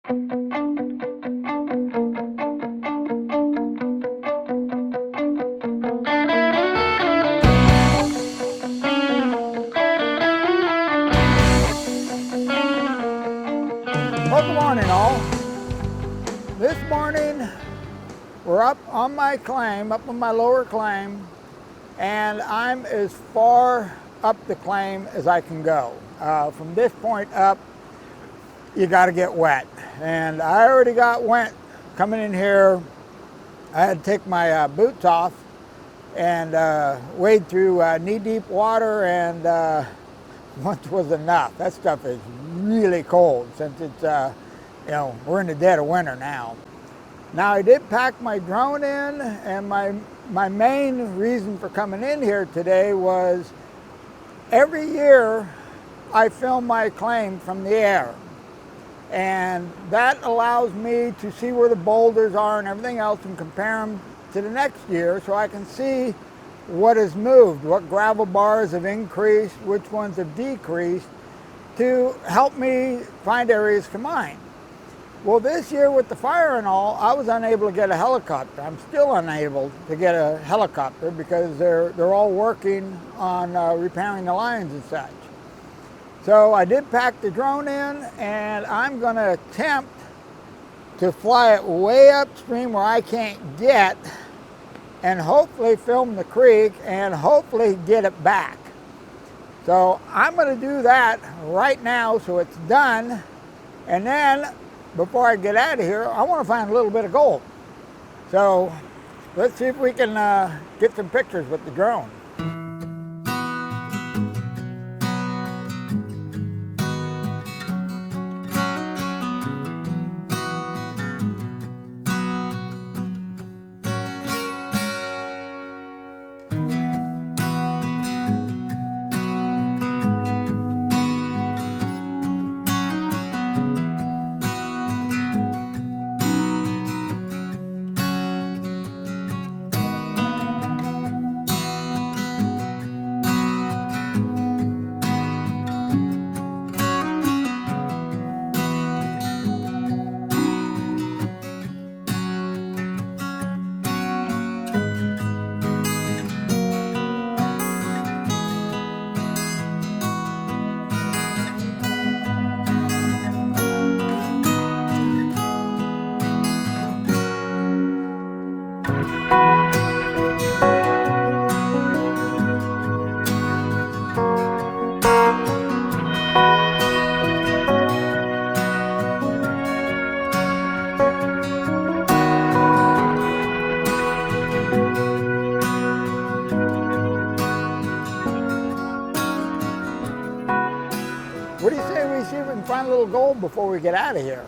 Well, good morning all. This morning we're up on my claim, up on my lower claim, and I'm as far up the claim as I can go. From this point up, you got to get wet. And I already got wet coming in here. I had to take my boots off and wade through knee-deep water, and once was enough. That stuff is really cold since it's, we're in the dead of winter now. Now I did pack my drone in, and my main reason for coming in here today was every year I film my claim from the air. And that allows me to see where the boulders are and everything else and compare them to the next year so I can see what has moved, what gravel bars have increased, which ones have decreased, to help me find areas to mine. Well, this year with the fire and all, I was unable to get a helicopter. I'm still unable to get a helicopter because they're all working on repairing the lines and such. So I did pack the drone in, and I'm going to attempt to fly it way upstream where I can't get, and hopefully film the creek and hopefully get it back. So I'm going to do that right now so it's done, and then before I get out of here, I want to find a little bit of gold. So let's see if we can get some pictures with the drone. What do you say we see if we can find a little gold before we get out of here?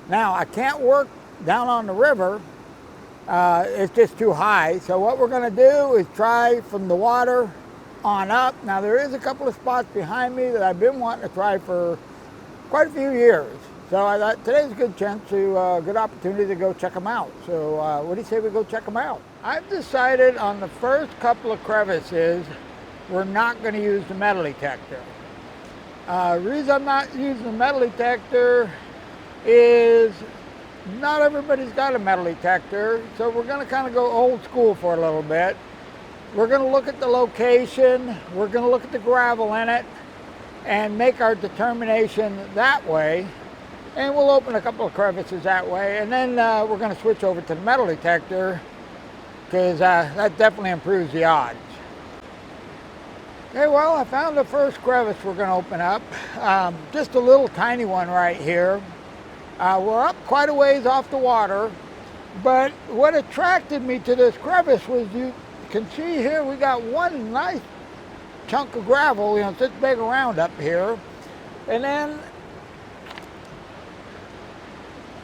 Now, I can't work down on the river. It's just too high. So what we're going to do is try from the water on up. Now, there is a couple of spots behind me that I've been wanting to try for quite a few years. So I thought today's a good chance to, good opportunity to go check them out. So what do you say we go check them out? I've decided on the first couple of crevices, we're not going to use the metal detector. The reason I'm not using the metal detector is not everybody's got a metal detector, so we're going to kind of go old school for a little bit. We're going to look at the location, we're going to look at the gravel in it, and make our determination that way. And we'll open a couple of crevices that way, and then we're going to switch over to the metal detector because that definitely improves the odds. Okay, well, I found the first crevice we're going to open up. Just a little tiny one right here. We're up quite a ways off the water, but what attracted me to this crevice was you can see here we got one nice chunk of gravel, it's this big around up here, and then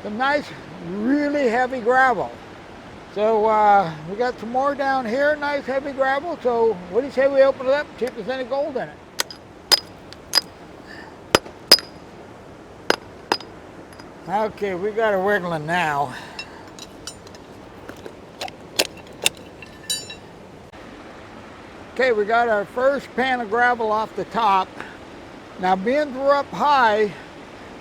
some nice, really heavy gravel. So we got some more down here, nice heavy gravel. So what do you say we open it up, see if there's any gold in it? Okay, we got her wiggling now. Okay, we got our first pan of gravel off the top. Now being we're up high,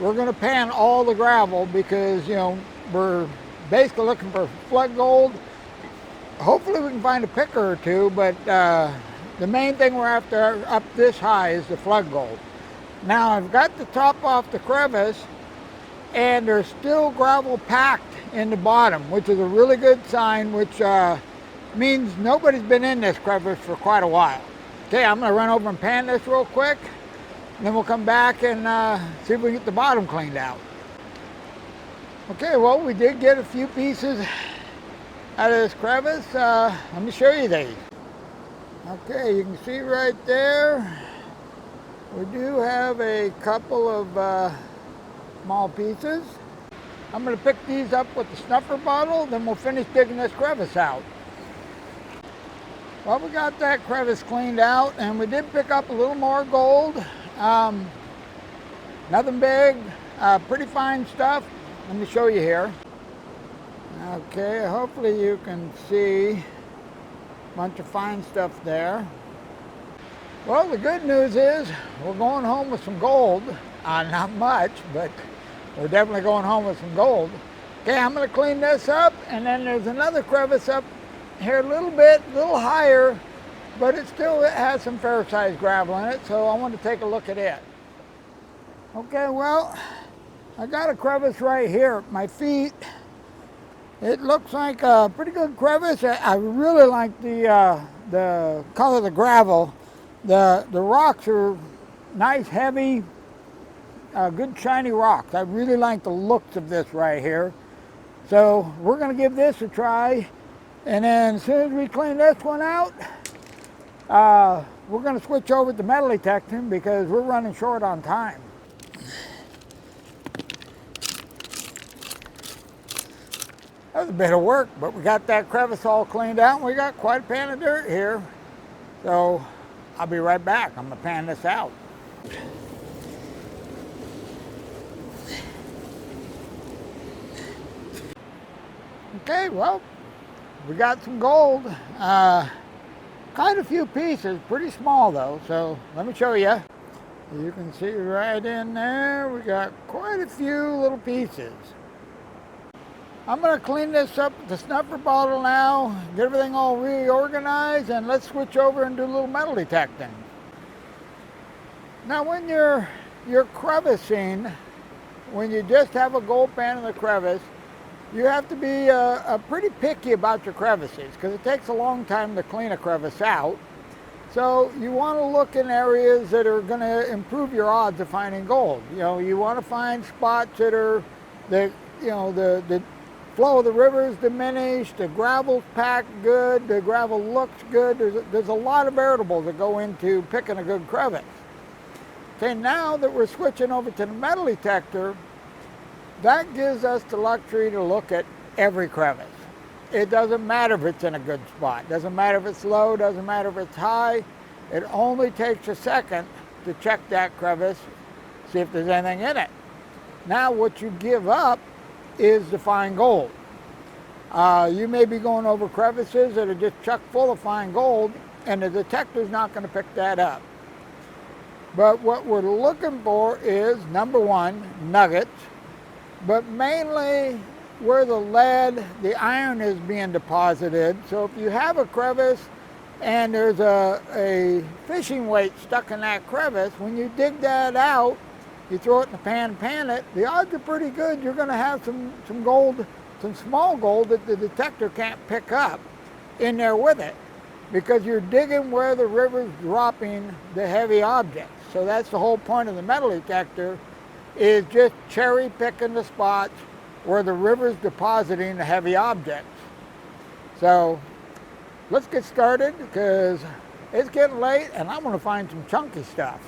we're going to pan all the gravel because, you know, we're basically looking for flood gold. Hopefully we can find a picker or two, but the main thing we're after up this high is the flood gold. Now I've got the top off the crevice and there's still gravel packed in the bottom, which is a really good sign, which means nobody's been in this crevice for quite a while. Okay, I'm going to run over and pan this real quick, and then we'll come back and see if we can get the bottom cleaned out. Okay, well, we did get a few pieces out of this crevice. Let me show you these. Okay, you can see right there, we do have a couple of small pieces. I'm going to pick these up with the snuffer bottle, then we'll finish digging this crevice out. Well, we got that crevice cleaned out, and we did pick up a little more gold. Nothing big, pretty fine stuff. Let me show you here. Okay, hopefully you can see a bunch of fine stuff there. Well, the good news is we're going home with some gold. Not much, but we're definitely going home with some gold. Okay, I'm going to clean this up, and then there's another crevice up here a little bit, a little higher, but it still has some fair-sized gravel in it, so I want to take a look at it. Okay, well, I got a crevice right here at my feet. It looks like a pretty good crevice. I really like the color of the gravel. The rocks are nice, heavy, good shiny rocks. I really like the looks of this right here. So we're going to give this a try. And then as soon as we clean this one out, we're going to switch over to metal detecting because we're running short on time. That was a bit of work, but we got that crevice all cleaned out and we got quite a pan of dirt here. So I'll be right back. I'm going to pan this out. Okay, well, we got some gold. Quite a few pieces, pretty small though, so let me show you. You can see right in there, we got quite a few little pieces. I'm going to clean this up with the snuffer bottle now, get everything all reorganized, and let's switch over and do a little metal detecting. Now when you're crevicing, when you just have a gold pan in the crevice, you have to be pretty picky about your crevices because it takes a long time to clean a crevice out. So you want to look in areas that are going to improve your odds of finding gold. You know, you want to find spots that are, the flow of the river is diminished, the gravel's packed good, the gravel looks good. There's a lot of variables that go into picking a good crevice. Okay, now that we're switching over to the metal detector, that gives us the luxury to look at every crevice. It doesn't matter if it's in a good spot. Doesn't matter if it's low, doesn't matter if it's high. It only takes a second to check that crevice, see if there's anything in it. Now what you give up is to find gold. You may be going over crevices that are just chock full of fine gold, and the detector's not going to pick that up. But what we're looking for is, number one, nuggets, but mainly where the lead, the iron is being deposited. So if you have a crevice and there's a fishing weight stuck in that crevice, when you dig that out, you throw it in the pan, pan it, the odds are pretty good you're going to have some gold, some small gold that the detector can't pick up in there with it, because you're digging where the river's dropping the heavy objects. So that's the whole point of the metal detector, is just cherry picking the spots where the river's depositing the heavy objects. So let's get started because it's getting late and I'm going to find some chunky stuff.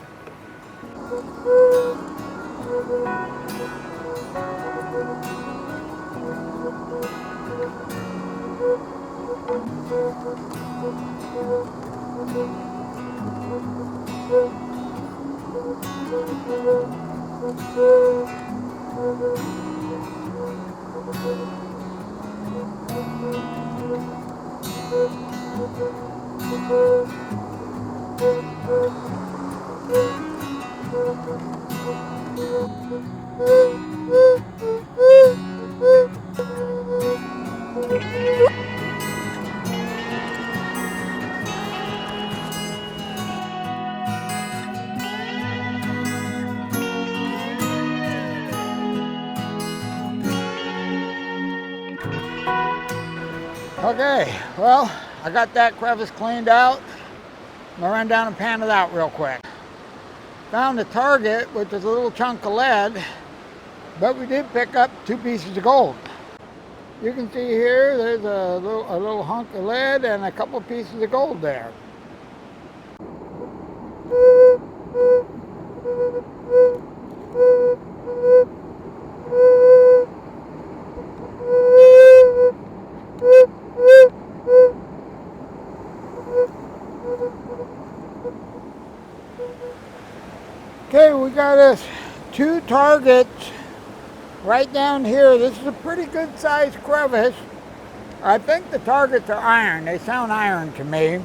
Okay, well, I got that crevice cleaned out. I'm gonna run down and pan it out real quick. Found the target, which is a little chunk of lead, but we did pick up 2 pieces of gold. You can see here, there's a little hunk of lead and a couple pieces of gold there. Okay, we got us 2 targets right down here. This is a pretty good sized crevice. I think the targets are iron. They sound iron to me.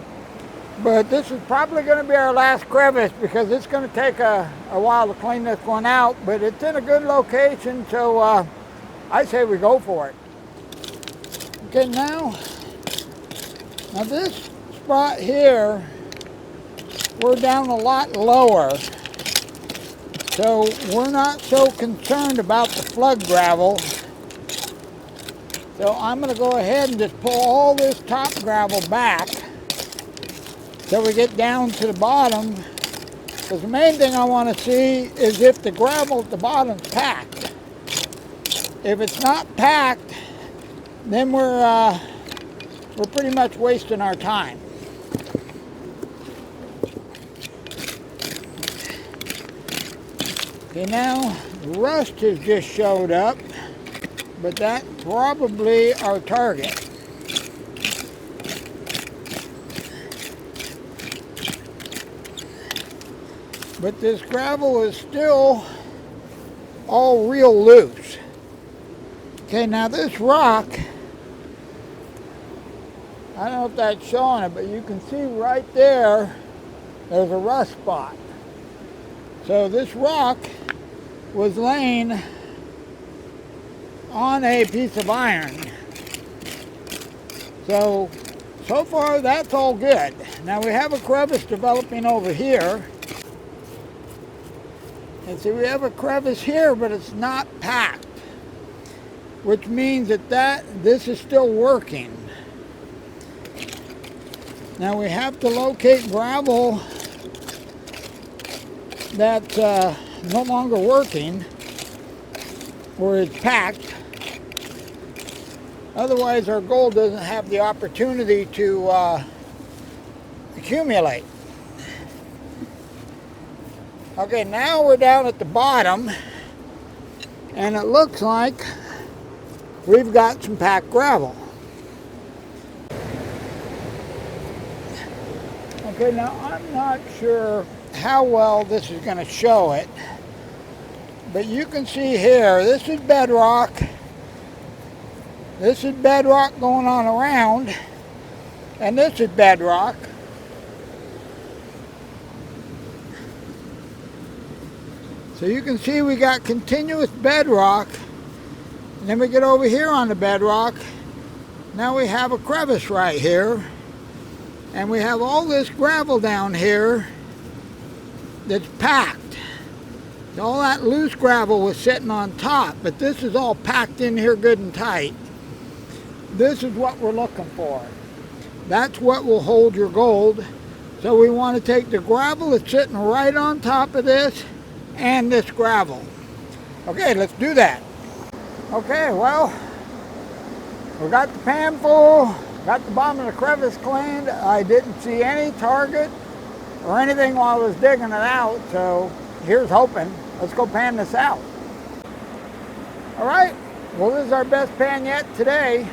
But this is probably going to be our last crevice because it's going to take a while to clean this one out. But it's in a good location, so I say we go for it. Okay, now this spot here, we're down a lot lower. So we're not so concerned about the flood gravel. So I'm going to go ahead and just pull all this top gravel back so we get down to the bottom. Because the main thing I want to see is if the gravel at the bottom is packed. If it's not packed, then we're pretty much wasting our time. Okay, now rust has just showed up, but that's probably our target. But this gravel is still all real loose. Okay, now this rock, I don't know if that's showing it, but you can see right there, there's a rust spot. So this rock was laying on a piece of iron. So far that's all good. Now we have a crevice developing over here. And see, we have a crevice here, but it's not packed, which means that this is still working. Now we have to locate gravel that's no longer working, or it's packed. Otherwise our gold doesn't have the opportunity to accumulate. Okay, now we're down at the bottom and it looks like we've got some packed gravel. Okay, now I'm not sure how well this is going to show it, but you can see here, this is bedrock. This is bedrock going on around, and this is bedrock. So you can see we got continuous bedrock, and then we get over here on the bedrock. Now we have a crevice right here, and we have all this gravel down here that's packed. All that loose gravel was sitting on top, but this is all packed in here good and tight. This is what we're looking for. That's what will hold your gold. So we want to take the gravel that's sitting right on top of this and this gravel. Okay, let's do that. Okay, well, we got the pan full, got the bottom of the crevice cleaned. I didn't see any target or anything while I was digging it out, so here's hoping. Let's go pan this out. All right, well, this is our best pan yet today.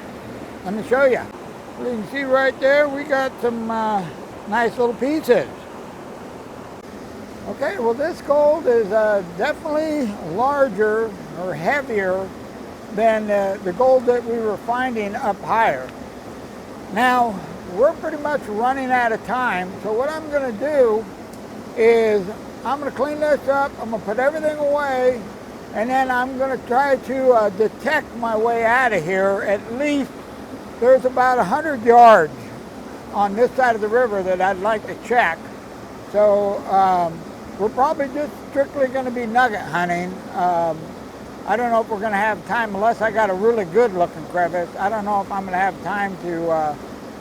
Let me show you. You can see right there, we got some nice little pieces. Okay, well, this gold is definitely larger or heavier than the gold that we were finding up higher. Now, we're pretty much running out of time, so what I'm going to do is I'm going to clean this up, I'm going to put everything away, and then I'm going to try to detect my way out of here. At least there's about 100 yards on this side of the river that I'd like to check. So we're probably just strictly going to be nugget hunting. I don't know if we're going to have time, unless I got a really good looking crevice. I don't know if I'm going to have time to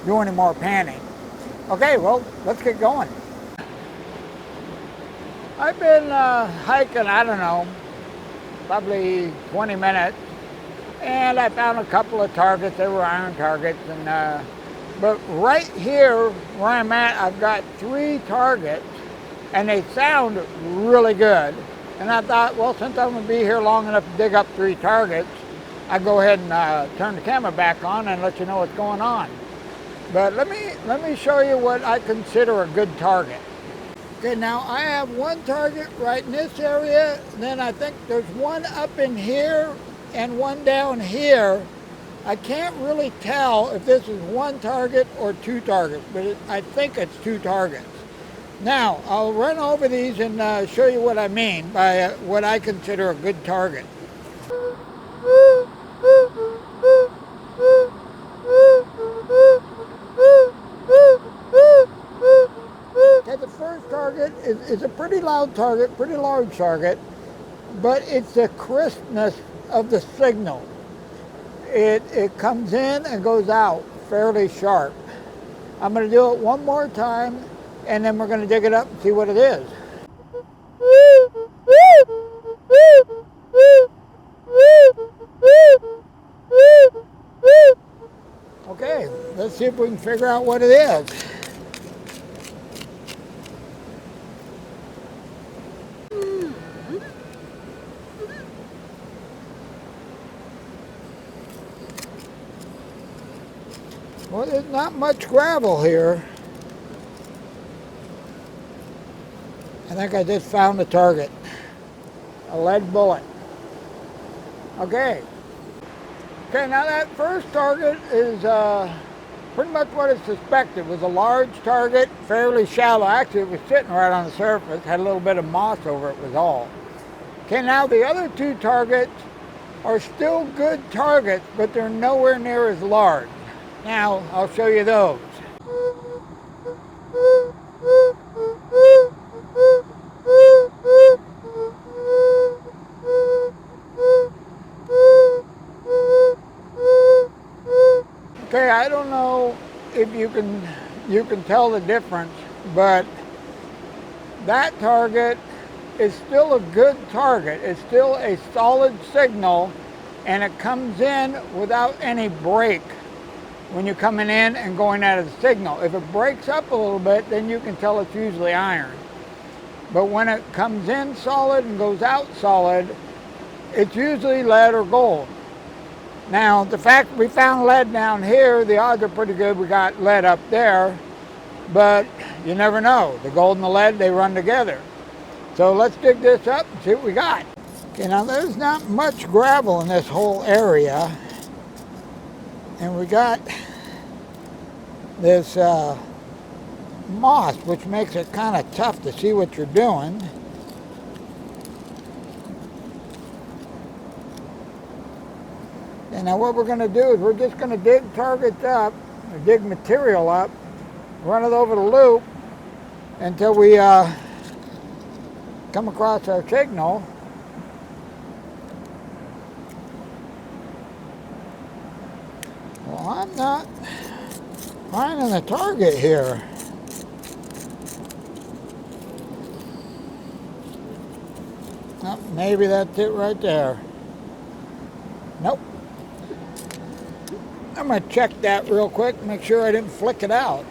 do any more panning. Okay, well, let's get going. I've been hiking, I don't know, probably 20 minutes, and I found a couple of targets. They were iron targets, and but right here where I'm at, I've got 3 targets, and they sound really good. And I thought, well, since I'm going to be here long enough to dig up 3 targets, I'd go ahead and turn the camera back on and let you know what's going on. But let me show you what I consider a good target. Okay, now I have 1 target right in this area, and then I think there's 1 up in here and 1 down here. I can't really tell if this is 1 target or 2 targets, but I think it's 2 targets. Now, I'll run over these and show you what I mean by what I consider a good target. Okay, the first target is a pretty loud target, pretty large target, but it's the crispness of the signal. It comes in and goes out fairly sharp. I'm going to do it 1 more time, and then we're going to dig it up and see what it is. Okay, let's see if we can figure out what it is. Well, there's not much gravel here. I think I just found the target. A lead bullet. Okay. Okay, now that first target is pretty much what I suspected. It was a large target, fairly shallow. Actually, it was sitting right on the surface. Had a little bit of moss over it was all. Okay, now the other 2 targets are still good targets, but they're nowhere near as large. Now, I'll show you those. Okay, I don't know if you can tell the difference, but that target is still a good target. It's still a solid signal, and it comes in without any break when you're coming in and going out of the signal. If it breaks up a little bit, then you can tell it's usually iron. But when it comes in solid and goes out solid, it's usually lead or gold. Now, the fact we found lead down here, the odds are pretty good we got lead up there, but you never know. The gold and the lead, they run together. So let's dig this up and see what we got. Okay, now there's not much gravel in this whole area. And we got this moss, which makes it kind of tough to see what you're doing. And now what we're going to do is we're just going to dig targets up, or dig material up, run it over the loop until we come across our signal. Well, I'm not finding the target here. Oh, maybe that's it right there. Nope. I'm going to check that real quick, make sure I didn't flick it out.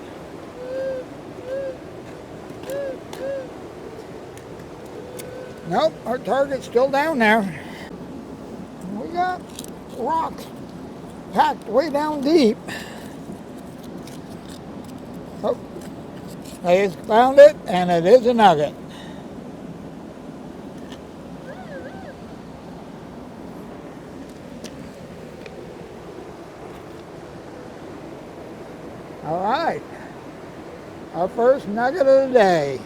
Nope, our target's still down there. We got rocks packed way down deep. Oh, I just found it, and it is a nugget. All right, our first nugget of the day.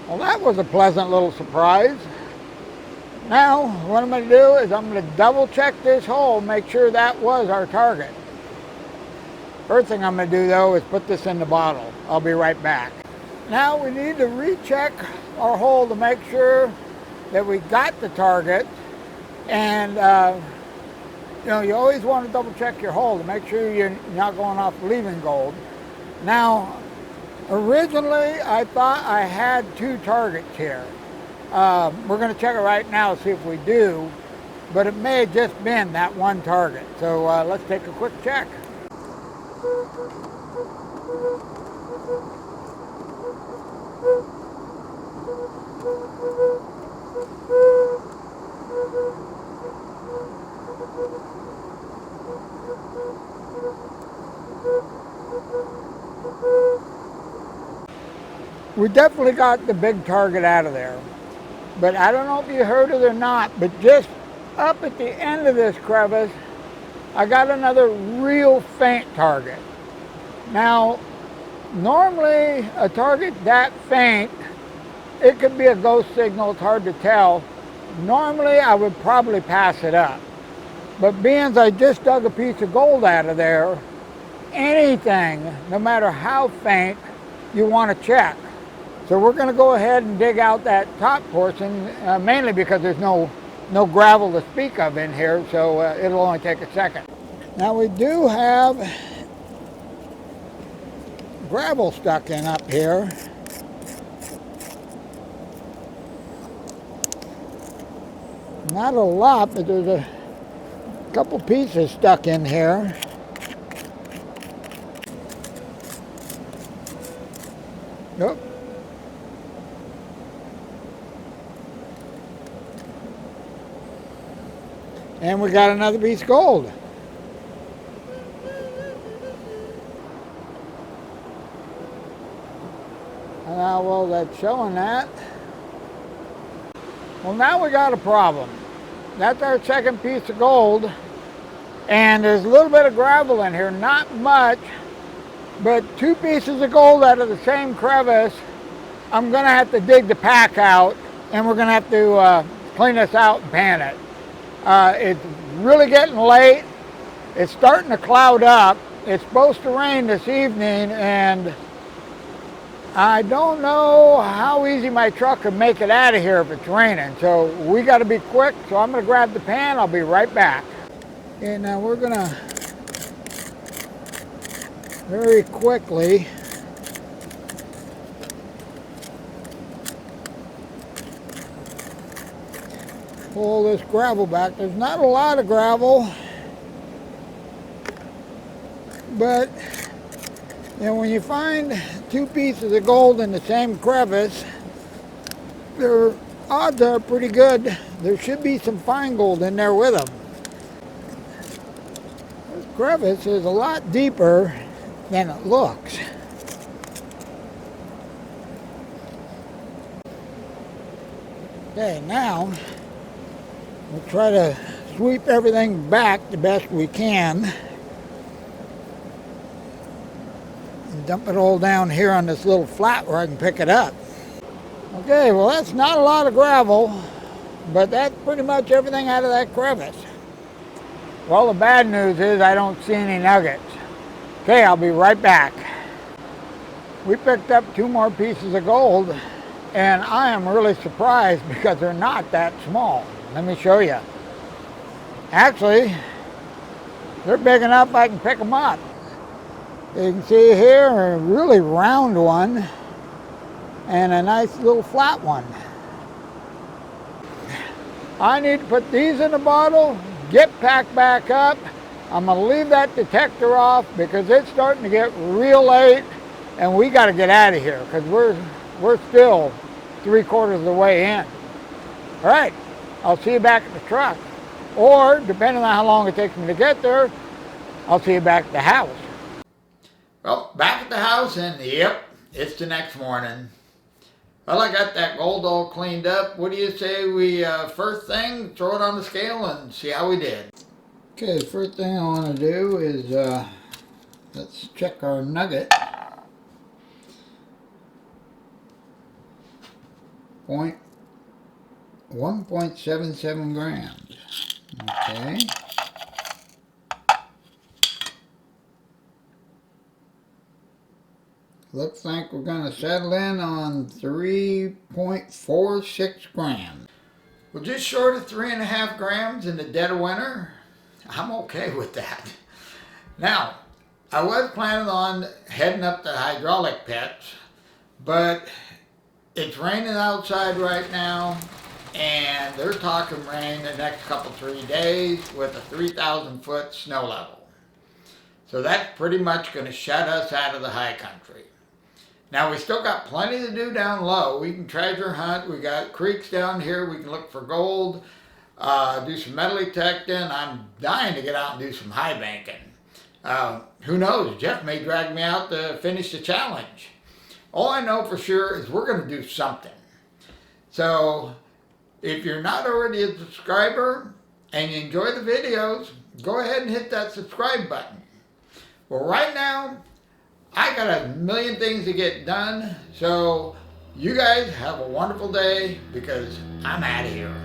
Well, that was a pleasant little surprise. Now, what I'm going to do is I'm going to double check this hole, make sure that was our target. First thing I'm going to do, though, is put this in the bottle. I'll be right back. Now we need to recheck our hole to make sure that we got the target. And you know, you always want to double check your hole to make sure you're not going off leaving gold. Now, originally I thought I had 2 targets here. We're going to check it right now to see if we do, but it may have just been that 1 target. So let's take a quick check. We definitely got the big target out of there, but I don't know if you heard it or not, but just up at the end of this crevice, I got another real faint target. Now, normally a target that faint, it could be a ghost signal, it's hard to tell. Normally I would probably pass it up, but being I just dug a piece of gold out of there, anything, no matter how faint, you want to check. So we're going to go ahead and dig out that top portion, mainly because there's no gravel to speak of in here, so it'll only take a second. Now we do have gravel stuck in up here. Not a lot, but there's a couple pieces stuck in here. Nope. And we got another piece of gold. Well, that's showing that. Well, now we got a problem. That's our second piece of gold. And there's a little bit of gravel in here, not much, but 2 pieces of gold out of the same crevice. I'm gonna have to dig the pack out, and we're gonna have to clean this out and pan it. It's really getting late. It's starting to cloud up. It's supposed to rain this evening, and I don't know how easy my truck can make it out of here if it's raining. So we got to be quick. So I'm going to grab the pan. I'll be right back. Okay, now we're going to very quickly pull this gravel back. There's not a lot of gravel, but you know, when you find 2 pieces of gold in the same crevice, their odds are pretty good. There should be some fine gold in there with them. This crevice is a lot deeper than it looks. Okay, now we'll try to sweep everything back the best we can and dump it all down here on this little flat where I can pick it up. Okay, well, that's not a lot of gravel, but that's pretty much everything out of that crevice. Well, the bad news is I don't see any nuggets. Okay, I'll be right back. We picked up 2 more pieces of gold, and I am really surprised because they're not that small. Let me show you. Actually, they're big enough I can pick them up. You can see here a really round one and a nice little flat one. I need to put these in a bottle, get packed back up. I'm going to leave that detector off because it's starting to get real late and we got to get out of here because we're still 3/4 of the way in. All right, I'll see you back at the truck. Or, depending on how long it takes me to get there, I'll see you back at the house. Well, back at the house, and yep, it's the next morning. Well, I got that gold all cleaned up. What do you say we, first thing, throw it on the scale and see how we did? Okay, the first thing I want to do is, let's check our nugget. 1.77 grams. Okay. Looks like we're going to settle in on 3.46 grams. Well, just short of 3.5 grams in the dead of winter. I'm okay with that. Now, I was planning on heading up the hydraulic pits, but it's raining outside right now, and they're talking rain the next couple 3 days with a 3,000 foot snow level. So that's pretty much going to shut us out of the high country. Now we still got plenty to do down low. We can treasure hunt. We got creeks down here. We can look for gold, do some metal detecting. I'm dying to get out and do some high banking. Who knows? Jeff may drag me out to finish the challenge. All I know for sure is we're going to do something. So if you're not already a subscriber and you enjoy the videos, go ahead and hit that subscribe button. Well, right now, I got a million things to get done, so you guys have a wonderful day because I'm out of here.